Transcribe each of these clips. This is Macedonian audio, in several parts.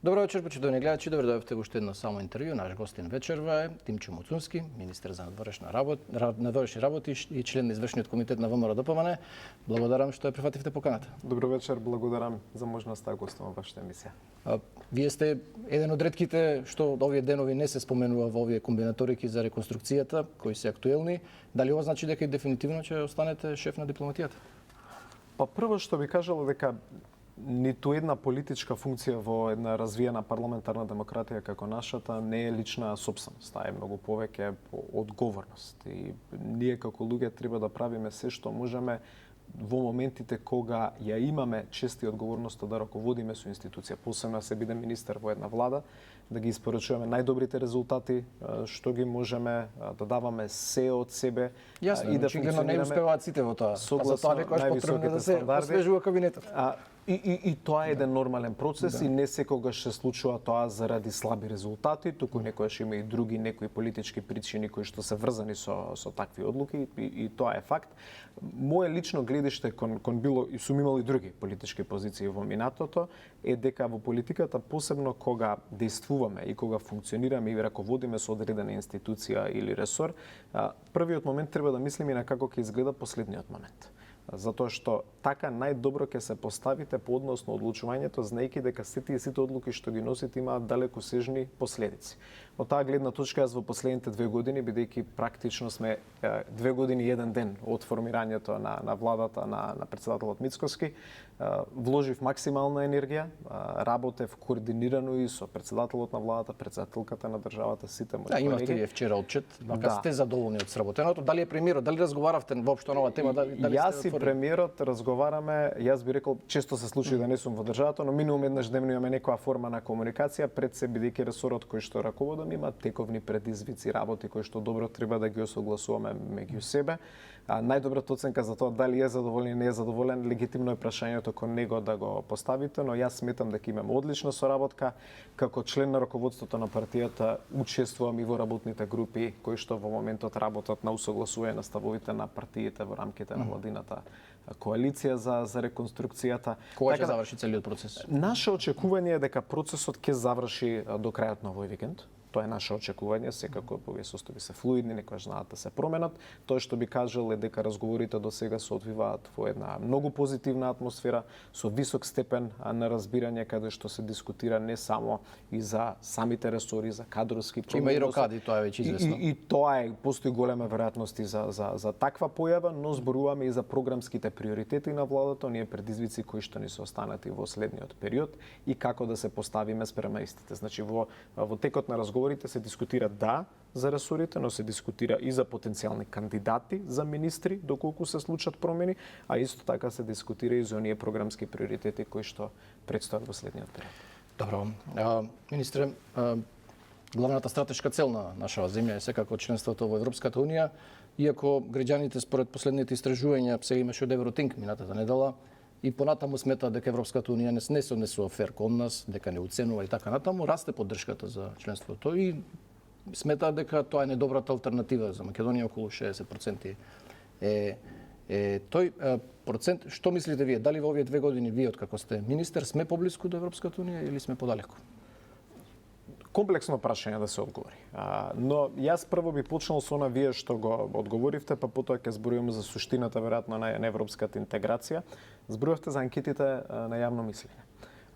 Добро вечер, почитувани гледачи. Добро дојдовте во уште едно само интервју. Наш гостин вечерва е Тимчо Муцунски, министер за надворешни работи и член на извршниот комитет на ВМРО-ДПМН. Благодарам што ја прифативте поканата. Добро вечер, благодарам за можноста да гостувам во вашата емисија. Вие сте еден од ретките што овие денови не се споменува во овие комбинаторики за реконструкцијата, кои се актуелни. Дали ова значи дека и дефинитивно ќе останете шеф на дипломатијата? Па прво што би кажал дека ниту една политичка функција во една развиена парламентарна демократија како нашата не е лична собственост, таа е многу повеќе одговорност. И ние како луѓе треба да правиме се што можеме во моментите кога ја имаме чест и одговорноста да раководиме со институција, посебно се биде министер во една влада, да ги испорачуваме најдобрите резултати, што ги можеме да даваме се од себе. Јасно, и да очигледно не успеваат сите во тоа. Согласно потребно да се освежува кабинетот. И тоа е еден нормален процес и не секогаш се случува тоа заради слаби резултати, туку некогаш има и други некои политички причини кои што се врзани со такви одлуки и тоа е факт. Мое лично гледиште кон било и сум имал и други политички позиции во минатото е дека во политиката, посебно кога действуваме и кога функционираме и раководиме со одредена институција или ресор, првиот момент треба да мислиме на како ќе изгледа последниот момент. Затоа што така најдобро ќе се поставите по однос на одлучувањето, знаејќи дека сите одлуки што ги носите имаат далекосежни последици. Од таа гледна точка, јас во последните 2 години, бидејќи практично сме 2 години и 1 ден од формирањето на владата на председателот Мицкоски, вложив максимална енергија, работев координирано и со председателот на владата, председателката на државата, сите мои колеги. Имавте и вчера отчет, мака сте задоволни од сработеното. Дали е премиерот, дали разговаравте воопшто на оваа тема? Јас и премиерот разговараме, јас би рекол, често се случи да не сум во државата, но минимум еднаш дневно имаме некоја форма на комуникација, пред се бидејќи ресорот кој што раководам има тековни предизвици, работи кои што добро треба да ги осогласуваме меѓу себе. Најдобрата оценка за тоа дали е задоволен или не е задоволен, легитимно е прашањето кон него да го поставите, но јас сметам дека имаме одлична соработка. Како член на раководството на партијата учествувам и во работните групи кои што во моментот работат на усогласување на ставовите на партиите во рамките на владината коалиција за реконструкцијата. Кога ќе заврши целиот процес? Наше очекување е дека процесот ќе заврши до крајот на овој викенд. Тоа е наше очекување, секако овие состојби се флуидни, некогаш знаат да се променат. Тоа што би кажал е дека разговорите до сега се одвиваат во една многу позитивна атмосфера, со висок степен на разбирање, каде што се дискутира не само и за самите ресори, за кадровски промени. Има и рокади, тоа е веќе известно. И тоа е, постои голема веројатност за таква појава, но зборуваме и за програмските приоритети на владата, оние предизвици кои што ни се останати во следниот период и како да се поставиме спрема истите. Значи во текот на разговорите се дискутира за ресорите, но се дискутира и за потенцијални кандидати за министри доколку се случат промени, а исто така се дискутира и за оние програмски приоритети кои што предстојат во следниот период. Добро. Министре, главната стратешка цел на нашава земја е секако членството во Европската унија, иако граѓаните според последните истражувања сега имаше од Евротинк минатата недела, и понатаму сметаат дека Европската унија не се однесува фер кон нас, дека не уценува и така натаму, расте поддршката за членството и сметаат дека тоа е недобрата алтернатива за Македонија, околу 60% е тој процент. Што мислите вие? Дали во овие 2 години вие откако сте министер сме поблиску до Европската унија или сме подалеку? Комплексно прашање да се одговори. Но јас прво би почнал со она вие што го одговоривте, па потоа ќе зборуваме за суштината веројатно на европската интеграција. Зборувавте за анкетите на јавно мислење.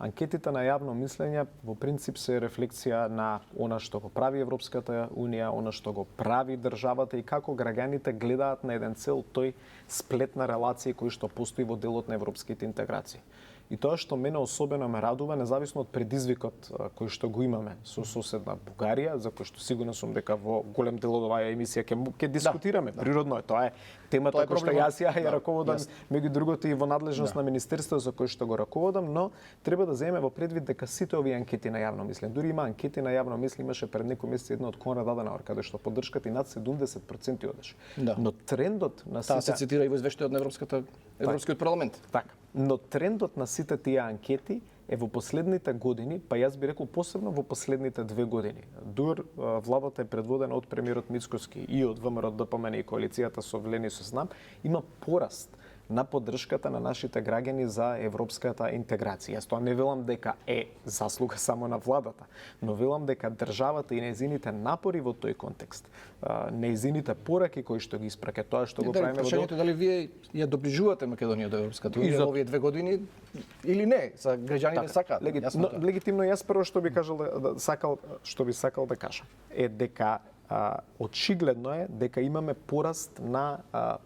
Анкетите на јавно мислење во принцип се рефлексија на она што го прави Европската унија, она што го прави државата и како граѓаните гледаат на еден цел тој сплет на релации кои што постои во делот на европските интеграции. И тоа што мене особено ме радува, независно од предизвикот кој што го имаме со соседна Бугарија, за кој што сигурно сум дека во голем дел од оваа емисија ќе дискутираме. Природно е, тоа е темата која што јас ја раководам, меѓу другото и во надлежност на министерството за кој што го раководам, но треба да земеме во предвид дека сите овие анкети на јавно мислење, дури има анкети на јавно мислење, имаше пред некој месец една од Конрад Аденауер, каде што поддршката и над 70% одеше. Но трендот на сите... Таа се цитира и во извештајот на Европскиот парламент. Така. Но трендот на сите тие анкети е во последните години, па јас би рекол посебно во последните 2 години. Дур владата е предводена од премиерот Мицкоски и од ВМРО-ДПМН и коалицијата со Влени со СНАП, има пораст на поддршката на нашите граѓани за европската интеграција. Јас тоа не велам дека е заслуга само на владата, но велам дека државата и нејзините напори во тој контекст, нејзините пораки кои што ги испраќа, тоа што го правиме во прашањето дали вие ја доближувате Македонија до Европската унија во овие 2 години или не, за граѓаните сакаат. Легитимно јас прво што би сакал да кажам е дека очигледно е дека имаме пораст на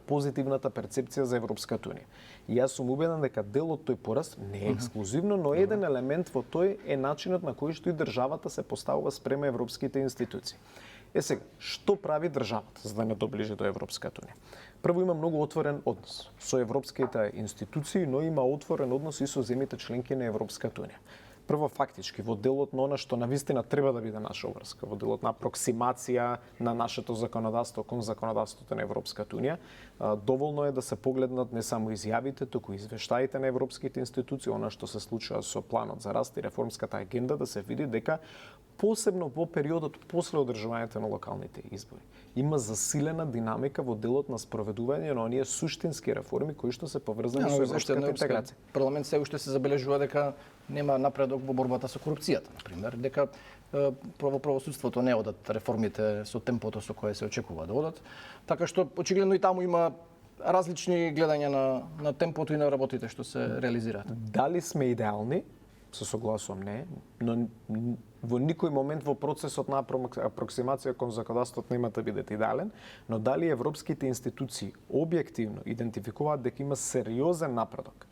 позитивната перцепција за Европската унија. И јас сум убеден дека дел од тој пораст не е ексклузивно, но еден елемент во тој е начинот на кој што и државата се поставува спрема европските институции. Сега, што прави државата за да не доближи до Европската унија? Прво има многу отворен однос со европските институции, но има отворен однос и со земјите членки на Европската унија. Прво фактички во делот на она што навистина треба да биде наша обврска, во делот на апроксимација на нашето законодавство кон законодавството на Европската унија, доволно е да се погледнат не само изјавите, туку и извештаите на европските институции, она што се случува со планот за раст и реформската агенда, да се види дека посебно во периодот после одржувањето на локалните избори има засилена динамика во делот на спроведување на оние суштински реформи кои што се поврзани со европската интеграција. Парламент се уште се забележува дека нема напредок во борбата со корупцијата, на пример, дека во правосудството не одат реформите со темпото со кое се очекува да одат, така што очигледно и таму има различни гледања на темпото и на работите што се реализираат. Дали сме идеални? Се согласувам, не, но во никој момент во процесот на апроксимација кон законодавството нема да бидете идеален, но дали европските институции објективно идентификуваат дека има сериозен напредок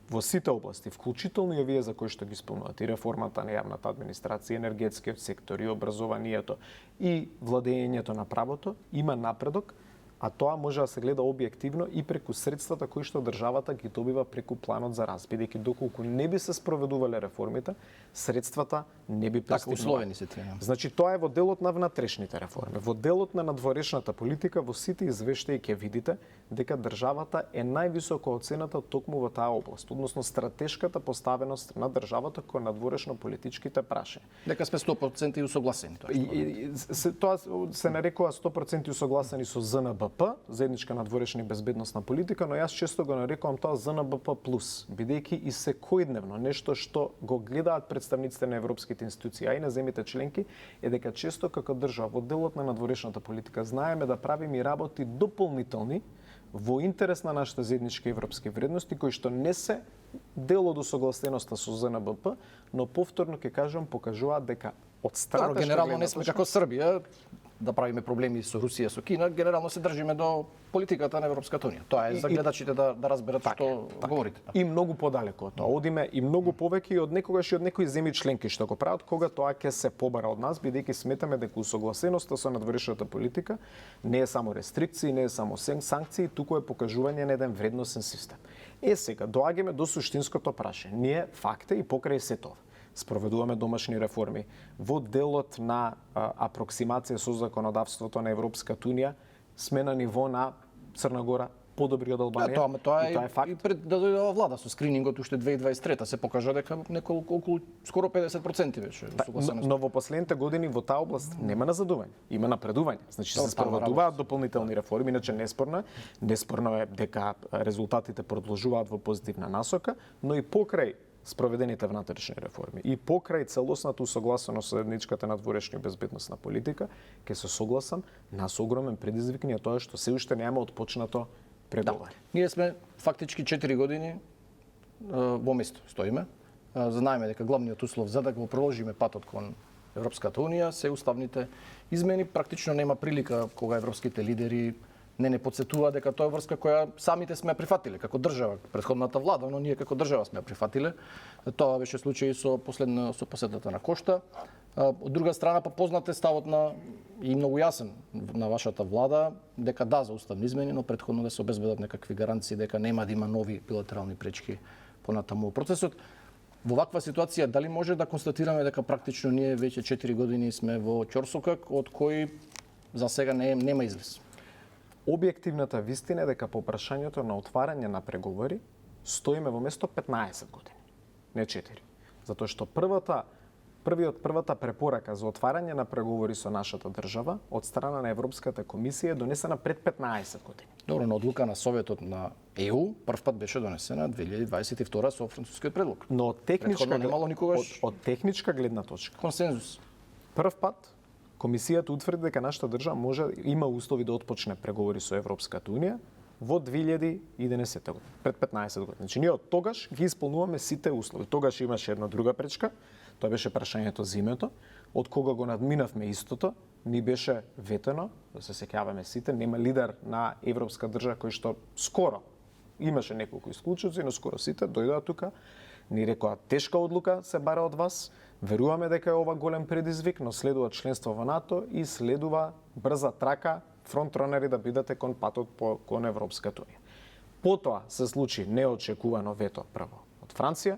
во сите области, вклучително и овие за кои што ги спомнуват, и реформата на јавната администрација, енергетскиот сектор, и образованието, и владењето на правото, има напредок, а тоа може да се гледа објективно и преку средствата кои што државата ги добива преку планот за раст, бидејќи доколку не би се спроведувале реформите, средствата не би пристигнале. Така условени се тие. Значи тоа е во делот на внатрешните реформи. Во делот на надворешната политика, во сите извештаи ќе видите дека државата е највисоко оцената токму во таа област, односно стратешката поставеност на државата кон надворешно политичките прашања. Дека сме 100% усогласени тоа. Тоа се нарекува 100% усогласени со ЗНБП, заедничка надворешна и безбедносна политика, но јас често го нарекувам тоа ЗНБП плюс, бидејќи и секојдневно нешто што го гледаат представниците на европските институции, а и на земјите членки, е дека често како држава во делот на надворешната политика знаеме да правиме и работи дополнителни во интерес на нашите заеднички европски вредности, кои што не се дел од усогласеноста со ЗНБП, но повторно ќе кажам покажуваат дека од стратешка генерално не сме како Србија да правиме проблеми со Русија, со Кина, генерално се држиме до политиката на Европската унија. Тоа е за гледачите да разберат што говорите. И многу подалеку од тоа. Одиме и многу повеќе и од некогаш и од некои земји членки што го прават, кога тоа ќе се побара од нас, бидејќи сметаме дека усогласеноста со надворешната политика не е само рестрикции, не е само санкции, туку е покажување на еден вредносен систем. Сега доаѓаме до суштинското прашање. Ние факт е и покрај се тоа спроведуваме домашни реформи во делот на апроксимација со законодавството на Европската унија, сме на ниво на Црна Гора подобри од Албанија. Тоа е факт. И пред да дојде ова влада со скринингот уште 2023 се покажа дека неколку околу скоро 50% беше усогласеност. Но во последните години во таа област нема назадување, има напредување. Значи се спроведуваат дополнителни реформи, иначе неспорно е дека резултатите продолжуваат во позитивна насока, но и покрај спроведените внатрешни реформи и покрај целосната усогласеност со заедничката надворешна и безбедносна политика, ќе се согласам, нас огромен предизвик ни е тоа што се уште нема отпочнато преговори. Ние сме фактички 4 години во место стоиме. Знаеме дека главниот услов за да го проложиме патот кон Европската унија се уставните измени. Практично нема прилика кога европските лидери не подсетува дека тоа е врска која самите сме ја прифатиле како држава, претходната влада, но ние како држава сме ја прифатиле. Тоа беше случај со посетата на Кошта. Од друга страна, познат е ставот и многу јасен на вашата влада дека да за уставни измени, но претходно да се обезбедат некакви гаранции дека нема да има нови билатерални пречки понатаму во процесот. Во ваква ситуација дали може да констатираме дека практично ние веќе 4 години сме во ќорсокак од кој за сега нема излез? Објективната вистина е дека по прашањето на отварање на преговори стоиме во место 15 години, не 4. Затоа што првата препорака за отварање на преговори со нашата држава од страна на Европската комисија е донесена пред 15 години. Добро, на одлука на Советот на ЕУ прв пат беше донесена 2022 со францускиот предлог. Но Претходно немало никогаш од техничка гледна точка, консензус. прв пат комисијата утврди дека нашата држава има услови да отпочне преговори со Европската унија во 2011 година, пред 15 години. Значи ние од тогаш ги исполнуваме сите услови. Тогаш имаше една друга пречка, тоа беше прашањето за името. Од кога го надминавме истото, ни беше ветено, да се сеќаваме сите, нема лидер на европска држава кој што скоро имаше неколку исклучоци, но скоро сите дојдоа тука, ни рекоа тешка одлука се бара од вас, веруваме дека е ова голем предизвик, но следува членство во НАТО и следува брза трака, фронтранери да бидете кон патот кон Европската унија. Потоа се случи неочекувано вето прво од Франција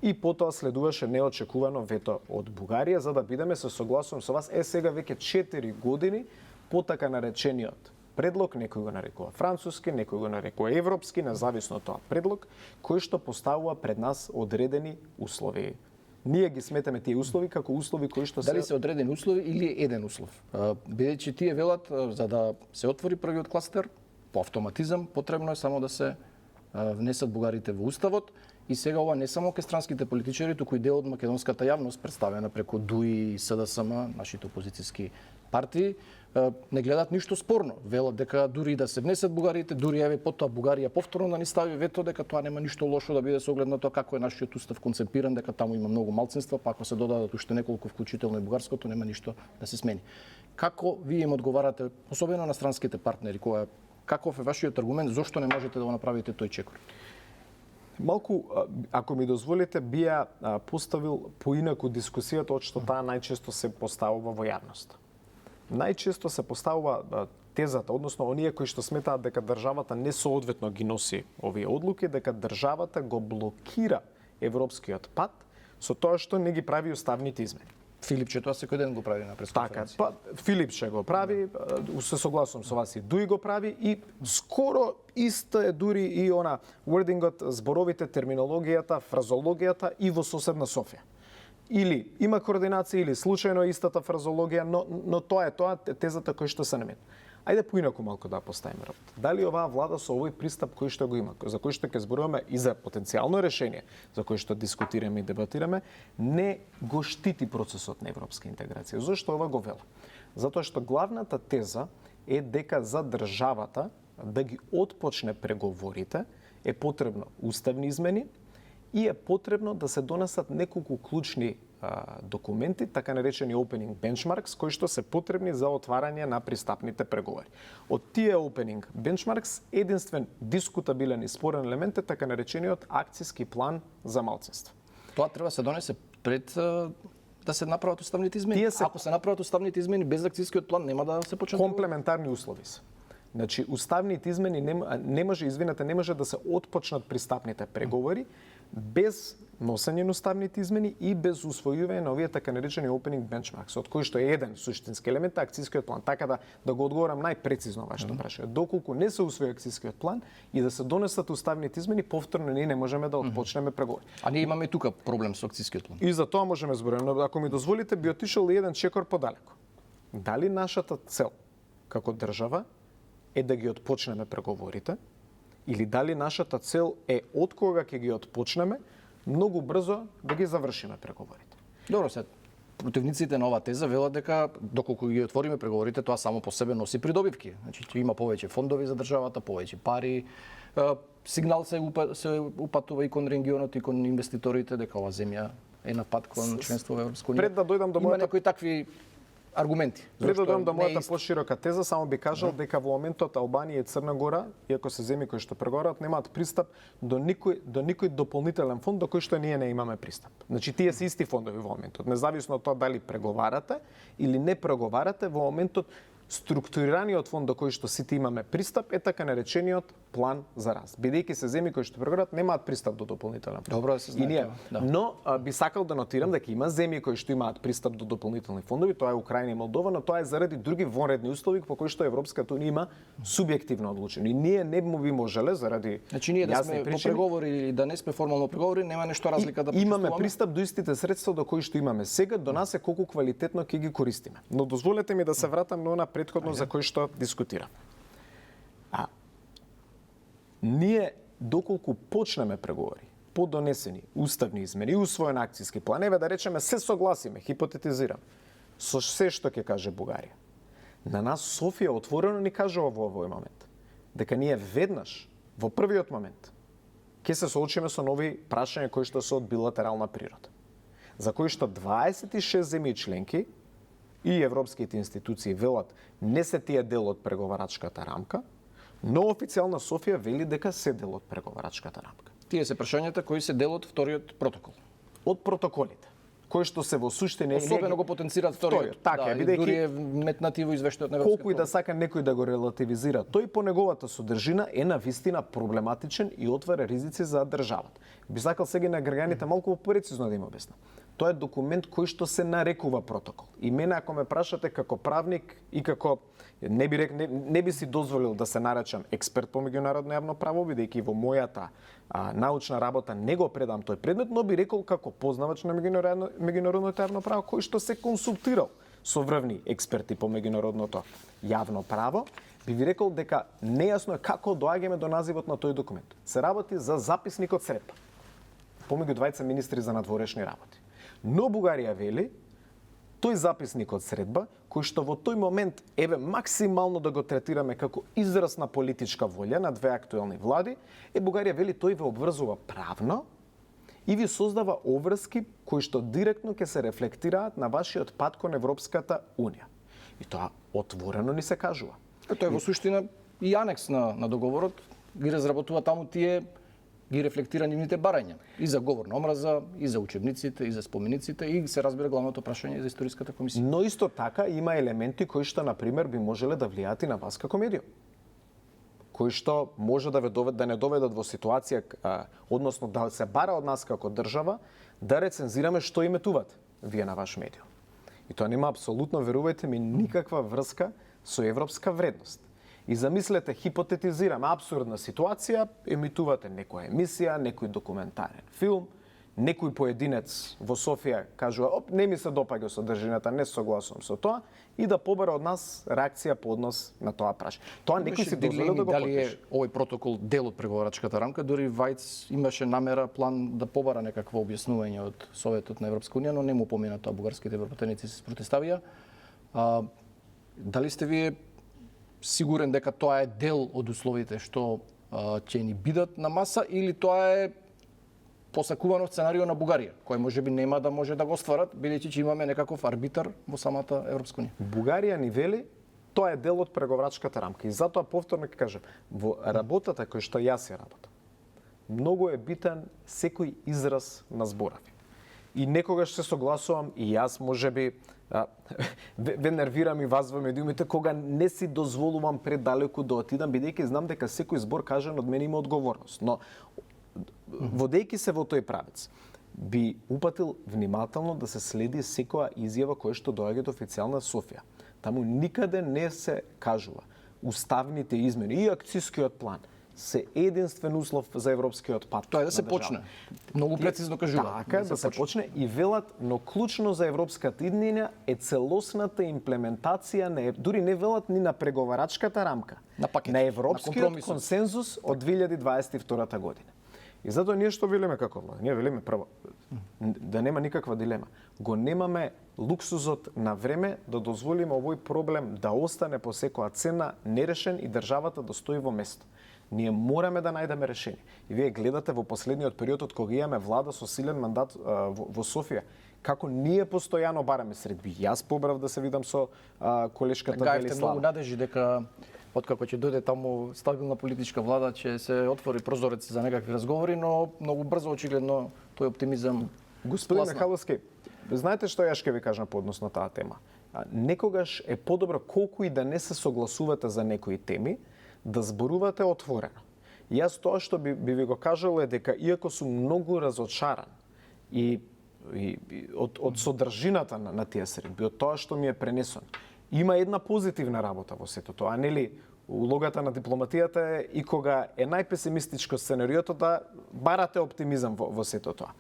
и потоа следуваше неочекувано вето од Бугарија за да бидеме се согласувам со вас сега веќе 4 години по така наречениот предлог, некој го нарекува француски, некој го нарекува европски, независно од тоа предлог, кој што поставува пред нас одредени услови. Ние ги сметаме тие услови како услови кои што Дали се одредени услови или е еден услов? Бидејќи тие велат за да се отвори првиот кластер, по автоматизам потребно е само да се внесат бугарите во уставот и сега ова не само ке странските политичари, туку и дел од македонската јавност представена преку ДУИ и СДСМ, нашите опозициски партии, не гледат ништо спорно. Велат дека дури да се внесат бугарите, дури еве потоа Бугарија повторно да ни стави вето, дека тоа нема ништо лошо да биде со оглед на тоа како е нашиот устав концепиран, дека таму има многу малцинства, па ако се додадат уште неколку вклучително и бугарското, нема ништо да се смени. Како вие им одговарате, особено на странските партнери, каков е вашиот аргумент зошто не можете да го направите тој чекор? Малку, ако ми дозволите, бија поставил поинаку дискусијата од што таа најчесто се поставува во јавност. Најчесто се поставува тезата, односно оние кои што сметаат дека државата несоодветно ги носи овие одлуки, дека државата го блокира европскиот пат со тоа што не ги прави уставните измени. Филипче тоа секој ден го прави на пресконференција. Така, Филипче го прави, се согласувам со вас и Дуи го прави и скоро исто е дури и она wordingот, зборовите, терминологијата, фразологијата и во соседна Софија. Или има координација или случајно истата фразологија, но тоа е тезата која што се наметна. Ајде поинаку малку да поставиме работа. Дали оваа влада со овој пристап кој што го има, за кој што ќе зборуваме и за потенцијално решение, за кој што дискутираме и дебатираме, не го штити процесот на европска интеграција. Зошто ова го вела? Затоа што главната теза е дека за државата да ги отпочне преговорите е потребно уставни измени и е потребно да се донесат неколку клучни документи, така наречени opening benchmarks, кои што се потребни за отварање на пристапните преговори. Од тие opening benchmarks, единствен дискутабилен и спорен елемент е така наречениот акцијски план за малцинство. Тоа треба се донесе пред да се направат уставните измени. Ако се направат уставните измени без акцијскиот план, нема да се почне. Комплементарни услови се. Значи, уставните измени не може да се отпочнат пристапните преговори без носење на уставните измени и без усвојување на овие така наречени opening benchmarks, од кои што е еден суштински елемент акцијскиот план. Така да го одговорам најпрецизно вашето прашање. Доколку не се усвои акцијскиот план и да се донесат уставните измени, повторно ние не можеме да отпочнеме преговори. А ние имаме тука проблем со акцијскиот план. И за тоа можеме зборуваме, но ако ми дозволите, би отишол и еден чекор подалеку. Дали нашата цел како држава е да ги отпочнеме преговорите, или дали нашата цел е од кога ќе ги отпочнеме, многу брзо да ги завршиме преговорите. Добро, се противниците на оваа теза велат дека доколку ги отвориме преговорите, тоа само по себе носи придобивки. Значи има повеќе фондови за државата, повеќе пари, сигнал се упатува и кон регионот и кон инвеститорите дека оваа земја е на пат кон членство во Европска унија. Пред да дојдам до има некои такви аргументи. Пред да дојдам до мојата поширока теза, само би кажал дека во моментот Албанија и Црна Гора, иако се земји кои што преговарат, немаат пристап до никој дополнителен фонд до кој што ние не имаме пристап. Значи тие се исти фондови во моментот, независно од тоа дали преговарате или не преговарате, во моментот структурираниот фонд до кој што сите имаме пристап е така наречениот план за раст. Бидејќи се земји кои што преговарат немаат пристап до дополнителен фонд. Добро да се знае тоа. Да. Но би сакал да нотирам дека има земји кои што имаат пристап до дополнителни фондови, тоа е Украина и Молдова, но тоа е заради други вонредни услови по кои што Европската унија има субјективно одлучено. И ние не би можеле заради Значи ние да сме во преговори или да не сме формално преговори, нема нешто разлика да имаме пристап до истите средства до кои што имаме сега, до нас е колку квалитетно ќе ги користиме. Но дозволете ми да се вратам на она претходно за кој што дискутирам. ние доколку почнеме преговори по донесени уставни измени и усвоен акцијски план, еве да речеме се согласиме, хипотетизирам, со се што ќе каже Бугарија. На нас Софија отворено ни кажува во овој момент дека ние веднаш во првиот момент ќе се соочиме со нови прашања кои што се од билатерална природа, за кои што 26 земји членки и европските институции велат не се тие дел од преговарачката рамка, но официјална Софија вели дека се дел од преговарачката рамка. Тие се прашањата кои се дел од вториот протокол. Од протоколите, кои што се во суштина Особено го потенцираат вториот. Така, бидејќи дури е метнати во извештајот на Европската колку и да сака некој да го релативизира, тој по неговата содржина е навистина проблематичен и отвара ризици за државата. Би сакал сега на граѓаните малку попрецизно да им обяснам. Тоа е документ кој што се нарекува протокол. И мене ако ме прашате како правник и како не би си дозволил да се наречам експерт по меѓународно јавно право, бидејќи во мојата научна работа не го предам тој предмет, но би рекол како познавач на меѓународното јавно право кој што се консултирал со врвни експерти по меѓународното јавно право, би ви рекол дека нејасно е како доаѓаме до називот на тој документ. Се работи за записникот средба помеѓу двајца министри за надворешни работи. Но Бугарија вели тој записник од средба, кој што во тој момент еве максимално да го третираме како израз на политичка волја на две актуелни влади, Бугарија вели тој ве обврзува правно и ви создава обврски кои што директно ќе се рефлектираат на вашиот пат кон Европската Унија. И тоа отворено ни се кажува. Тоа е во суштина и анекс на договорот, ги разработува таму тие, ги рефлектира нивните барања и за говор на омраза, и за учебниците, и за спомениците, и се разбира главното прашање за историската комисија. Но исто така има елементи кои што на пример би можеле да влијаат и на вас како медиум. Кои што може да не доведат во ситуација, односно да се бара од нас како држава да рецензираме што иметувате вие на ваш медиум. И тоа нема апсолутно, верувајте ми, никаква врска со европска вредност. И замислете, хипотетизирам, абсурдна ситуација, емитувате некоја емисија, некој документарен филм, некој поединец во Софија кажува, не ми се допаѓа содржината, не согласувам со тоа, и да побара од нас реакција по однос на тоа прашање. Тоа некој си дозволил да го подпише. Дали подпише. е овој протокол дел од преговарачката рамка, дури Вајц имаше намера, план да побара некакво објаснување од Советот на Европска унија, но не му помина тоа, бугарските вработеници се спротивставија. Дали сте вие сигурен дека тоа е дел од условите што ќе ни бидат на маса, или тоа е посакувано сценарио на Бугарија, кој можеби нема да може да го остварат, бидејќи ќе имаме некаков арбитар во самата Европска унија? Бугарија ни вели тоа е дел од преговарачката рамка. И затоа повторно ќе кажам, во работата кој што јас ја работам, многу е битен секој израз на зборови. И некогаш се согласувам и јас можеби ве нервирам и вас во медиумите кога не си дозволувам предалеку да отидам, бидејќи знам дека секој збор кажан од мене има одговорност. Но водејќи се во тој правец, би упатил внимателно да се следи секоја изјава која што доаѓа од официјална Софија. Таму никаде не се кажува уставните измени и акцијскиот план се единствен услов за европскиот пат. Тоа е да се почне. Многу прецизно кажува. Така, да се почне и велат, но клучно за европската иднина е целосната имплементација дури не велат ни на преговарачката рамка, на пакет, на европскиот на консензус од 2022 година. И затоа ние што велиме како влада? Ние велиме прво да нема никаква дилема. Го немаме луксузот на време да дозволиме овој проблем да остане по секоја цена нерешен и државата да стои во место. Ние мораме да најдеме решение. И вие гледате во последниот период од кога имаме влада со силен мандат во Софија, како ние постојано бараме средби. Јас побрав да се видам со колешката Велислава. Гаевте многу надежи дека откако ќе дојде таму стабилна политичка влада, ќе се отвори прозорец за некакви разговори, но многу брзо очигледно тој оптимизам Господин Михаловски, знаете што јас ќе ви кажам по однос на таа тема? Некогаш е подобро колку и да не се согласувате за некои теми, да зборувате отворено. Јас тоа што би ви го кажал е дека иако сум многу разочаран и од содржината на тие средби, од тоа што ми е пренесено, има една позитивна работа во сето тоа, а нели улогата на дипломатијата е и кога е најпесимистичко сценариото да барате оптимизам во сето тоа.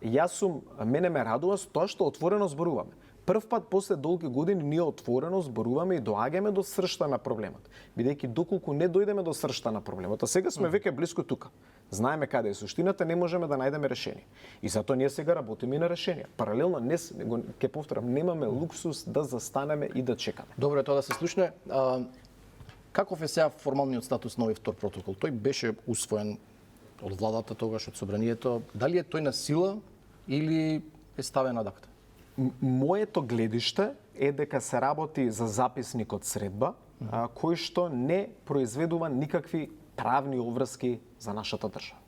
Јас мене ме радува тоа што отворено зборуваме. прв пат после долги години ние отворено зборуваме и доаѓаме до сршта на проблемот. Бидејќи доколку не дојдеме до сршта на проблемот, а сега сме веќе близко тука. Знаеме каде е суштината, не можеме да најдеме решение. И затоа ние сега работиме и на решенија. Паралелно ќе повторам, немаме луксус да застанеме и да чекаме. Добро е тоа да се слушне. Каков е сега формалниот статус на овој втор протокол? Тој беше усвоен од владата тогаш, од собранието. Дали е тој на сила или е ставен ад акта? Моето гледиште е дека се работи за записник од средба, кој што не произведува никакви правни обврски за нашата држава.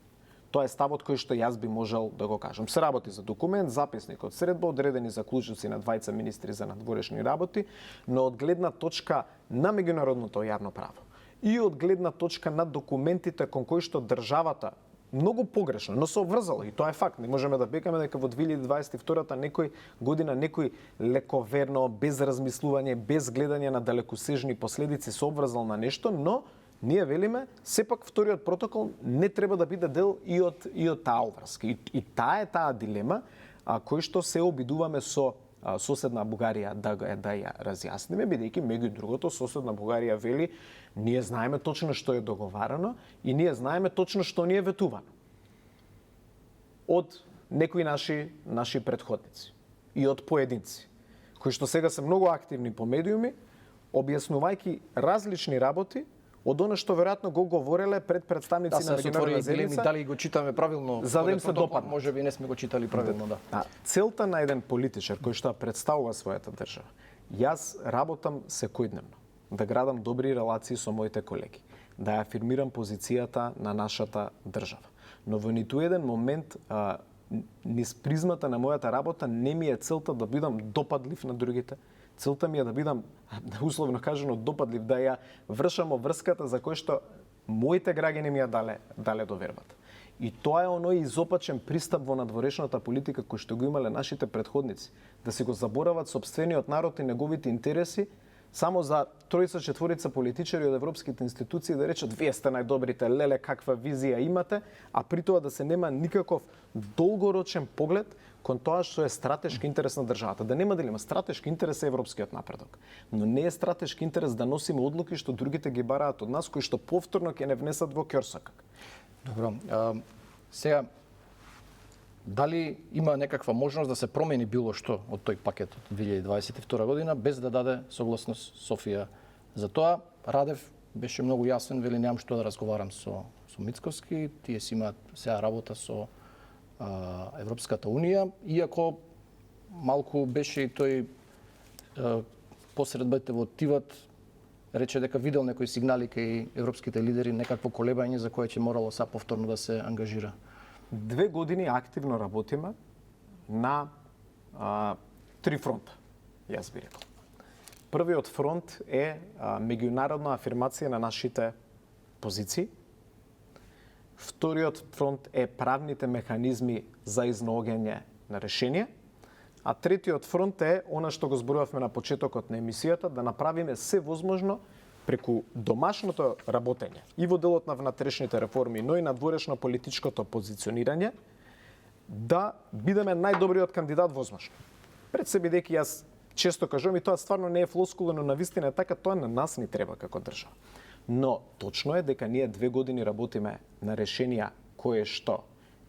Тоа е ставот кој што јас би можел да го кажам. Се работи за документ, записник од средба, одредени заклучоци на двајца министри за надворешни работи, но од гледна точка на меѓународното јавно право и од гледна точка на документите кон кои што државата многу погрешно, но се обврзала и тоа е факт. Не можеме да бекаме дека во 2022-та некој лековерно, без размислување, без гледање на далекосежни последици се обврзал на нешто, но ние велиме сепак вториот протокол не треба да биде дел и од таа обврска. И таа е таа дилема кој што се обидуваме со соседна Бугарија да ја разјасниме, бидејќи меѓу другото соседна Бугарија вели ние знаеме точно што е договарано и ние знаеме точно што ни е ветувано од некои наши претходници и од поединци кои што сега се многу активни по медиуми објаснувајќи различни работи од она што веројатно го говореле пред представници на меѓународна заедница. Дали го читаме правилно? За да им се допадне. Може би не сме го читали правилно, да. Целта на еден политичар кој што представува својата држава. Јас работам секојдневно да градам добри релации со моите колеги, да афирмирам позицијата на нашата држава. Но во ниту еден момент низ призмата на мојата работа не ми е целта да бидам допадлив на другите. Целта ми е да бидам, условно кажано, допадлив, да ја вршам врската за кој што моите граѓани ми ја дале довербата. И тоа е оној изопачен пристап во надворешната политика кој што го имале нашите претходници, да си го заборават сопствениот народ и неговите интереси, само за тројца-четворица политичари од европските институции да речат вие сте најдобрите, леле каква визија имате, а при тоа да се нема никаков долгорочен поглед кон тоа што е стратешки интерес на државата. Да нема дилема, стратешки интерес е европскиот напредок, но не е стратешки интерес да носиме одлуки што другите ги бараат од нас, кои што повторно ќе не внесат во ќорсакак. Добро. Сега, дали има некаква можност да се промени било што од тој пакет од 2022 година без да даде согласност Софија за тоа? Радев беше многу јасен, вели немам што да разговарам со Мицковски, тие си имаат сега работа со Европската унија, иако малку беше и тој посредбите во Тиват рече дека видел некои сигнали кај европските лидери, некакво колебање за кое ќе морало са повторно да се ангажира. 2 години активно работиме на 3 фронта, јас би рекол. Првиот фронт е меѓународна афирмација на нашите позиции. Вториот фронт е правните механизми за изнаоѓање на решение. А третиот фронт е она што го зборувавме на почетокот на емисијата, да направиме се возможно преку домашното работење и во делот на внатрешните реформи, но и на дворешно политичкото позиционирање, да бидеме најдобриот кандидат возможно. Пред се бидејќи јас често кажувам и тоа стварно не е флоскула, но навистина е така, тоа на нас ни треба како држава. Но точно е дека ние 2 години работиме на решенија кое што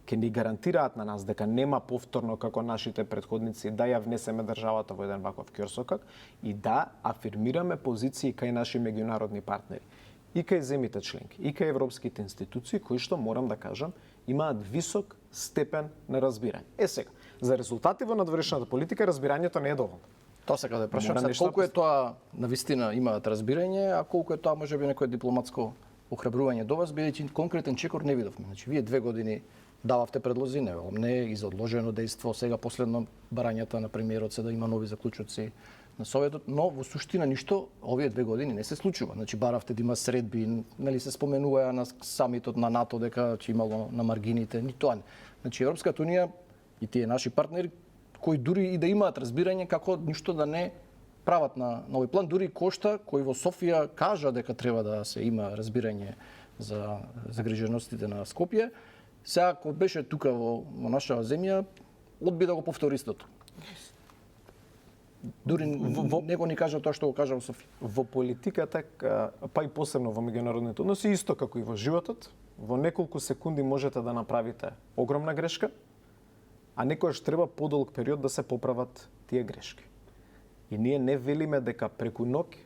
ќе ни гарантираат на нас дека нема повторно како нашите претходници да ја внесеме државата во еден ваков ќорсокак и да афирмираме позиции кај наши меѓународни партнери и кај земите членки и кај европските институции кои што морам да кажам имаат висок степен на разбирање. Сега, за резултати во надворешната политика разбирањето не е доволно. Тоа сега да прашам, колку е тоа навистина имаат разбирање, а колку е тоа можеби некое дипломатско охрабрување до вас, бидејќи конкретен чекор не видовме. Значи вие 2 години дававте предлози, не и за одложено дејство, сега последно барањата на премиерот се да има нови заклучоци на Советот, но во суштина ништо овие 2 години не се случува. Значи баравте да има средби, нели се споменува на самитот на НАТО дека ќе имало на маргините, ни тоа. Значи Европската унија и тие наши партнери кои дури и да имаат разбирање како ништо да не прават на овој план, дури Кошта кој во Софија кажа дека треба да се има разбирање за загриженостите на Скопје, сега кога беше тука во нашава земја, одби да го повтори истото. дури него ни кажа тоа што го кажа во Софија. Во политиката, па и посебно во меѓународните односи, исто како и во животот, во неколку секунди можете да направите огромна грешка, а некојаш треба подолг период да се поправат тие грешки. И ние не велиме дека преку ноќ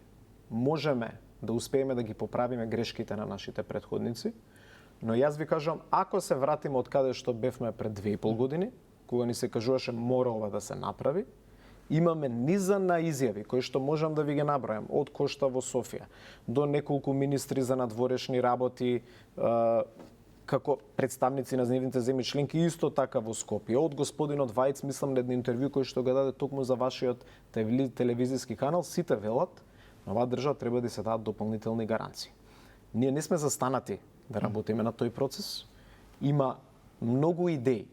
можеме да успееме да ги поправиме грешките на нашите претходници, но јас ви кажам, ако се вратиме од каде што бевме пред 2,5 години, кога ни се кажуваше мора ова да се направи, имаме низа на изјави кои што можам да ви ги набројам, од Кошта во Софија до неколку министри за надворешни работи, како представници на нивните земји членки, исто така во Скопје, од господинот Вајц, мислам на едно интервју кој што го даде токму за вашиот телевизиски канал, сите велат, на оваа држава треба да се дадат дополнителни гаранции. Ние не сме застанати да работиме на тој процес. Има многу идеи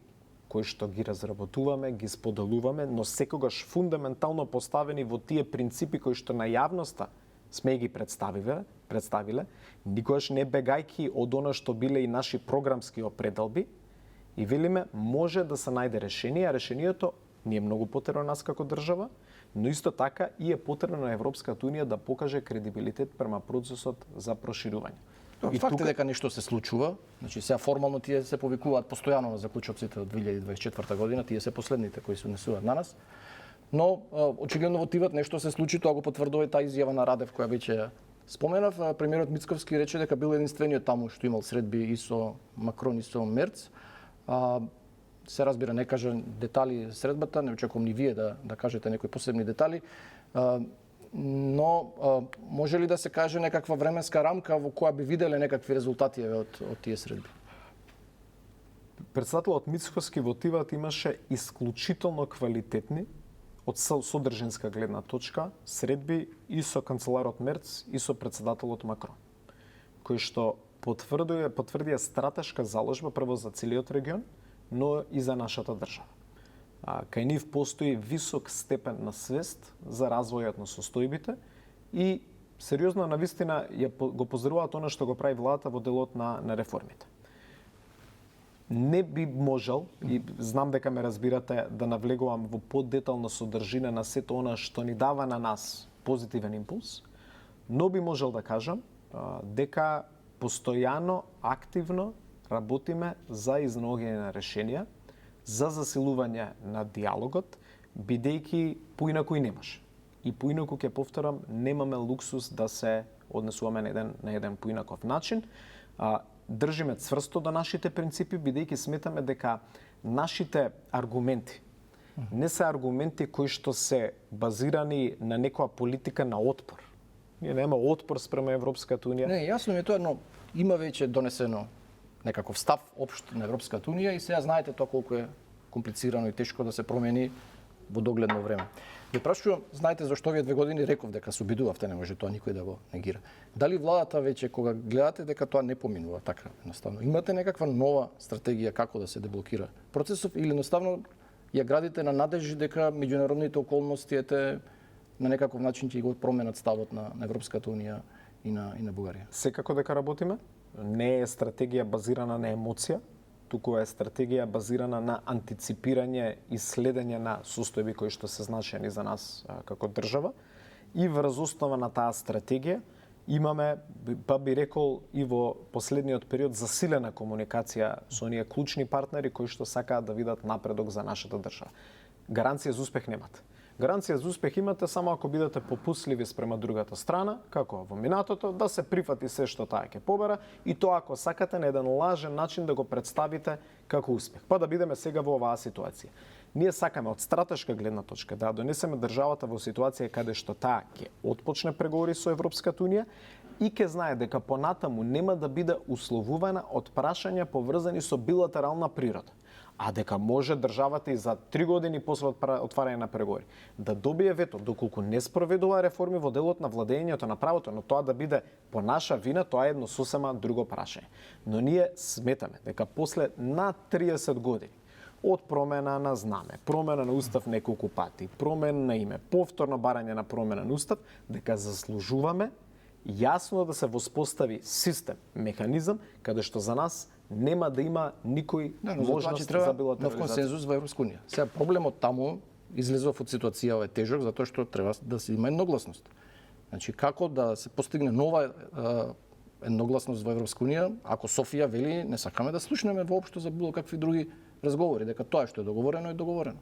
кои што ги разработуваме, ги споделуваме, но секогаш фундаментално поставени во тие принципи кои што на јавноста сме ги представиле, никогаш не бегајки од она што биле и наши програмски определби, и велиме може да се најде решение, а решението ни е многу потребно нас како држава, но исто така и е потребно на Европската унија да покаже кредибилитет према процесот за проширување. Факт е дека нешто се случува, значи сега формално тие се повикуваат постојано на заклучоците од 2024 година, тие се последните кои се унесуваат на нас. Но очигледно во тивот нешто се случи, тоа го потврдува и таа изјава на Радев која веќе споменав. Премиерот Мицковски рече дека бил единствениот таму што имал средби и со Макрон и со Мерц. Се разбира, не кажа детали средбата, не очекувам ни вие да кажете некои посебни детали. Но може ли да се каже некаква временска рамка во која би виделе некакви резултати од тие средби? Председателот Мицковски во тивот имаше исклучително квалитетни од содржинска гледна точка средби и со канцеларот Мерц и со председателот Макрон, кои што потврдија стратешка заложба прво за целиот регион, но и за нашата држава. Кај нив постои висок степен на свест за развојот на состојбите и сериозно навистина го поздравуваат она што го прави владата во делот на реформите. Не би можел, и знам дека ме разбирате, да навлегувам во поддетална содржина на сето она што ни дава на нас позитивен импулс, но би можел да кажам дека постојано, активно работиме за изнаоѓање на решенија, за засилување на диалогот, бидејќи поинаку и не може. И поинаку, ќе повторам, немаме луксус да се однесуваме на еден поинаков начин. Држиме цврсто до нашите принципи, бидејќи сметаме дека нашите аргументи не се аргументи кои што се базирани на некоја политика на отпор. Ние нема отпор спрема Европската унија. Не, јасно ми е тоа, но има веќе донесено некаков став општ на Европската унија и сега знаете тоа колку е комплицирано и тешко да се промени во догледно време. Ве прашувам, знаете зашто вие 2 години реков дека се обидувавте, не може тоа никој да го негира. Дали владата веќе кога гледате дека тоа не поминува така едноставно, имате некаква нова стратегија како да се деблокира процесов или едноставно ја градите на надежи дека меѓународните околности на некаков начин ќе го променат ставот на Европската унија и на Бугарија? Секако дека работиме. Не е стратегија базирана на емоција, туку е стратегија базирана на антиципирање и следење на состојби кои што се значени за нас како држава. И врз основа на таа стратегија имаме, па би рекол, и во последниот период засилена комуникација со оние клучни партнери кои што сакаат да видат напредок за нашата држава. Гаранција за успех немате. Гаранција за успех имате само ако бидете попусливи спрема другата страна, како во минатото, да се прифати се што таа ќе побера и тоа ако сакате на еден лажен начин да го представите како успех. Па да бидеме сега во оваа ситуација. Ние сакаме од стратешка гледна точка да донесеме државата во ситуација каде што таа ќе отпочне преговори со Европската унија и ќе знае дека понатаму нема да биде условувана од прашања поврзани со билатерална природа, а дека може државата и за 3 години после отварање на преговори да добие вето доколку не спроведува реформи во делот на владењето на правото, но тоа да биде по наша вина, тоа е едно сосема друго прашање. Но ние сметаме дека после на 30 години од промена на знаме, промена на устав неколку пати, промена на име, повторно барање на промена на устав, дека заслужуваме јасно да се воспостави систем, механизам, каде што за нас нема да има никој можност за билатерализација. Нов консензус во Европска унија. Сега проблемот таму излезов од ситуација е тежок затоа што треба да се има едногласност. Значи како да се постигне нова едногласност во Европска унија, ако Софија вели не сакаме да слушнеме воопшто за било какви други разговори, дека тоа што е договорено е договорено.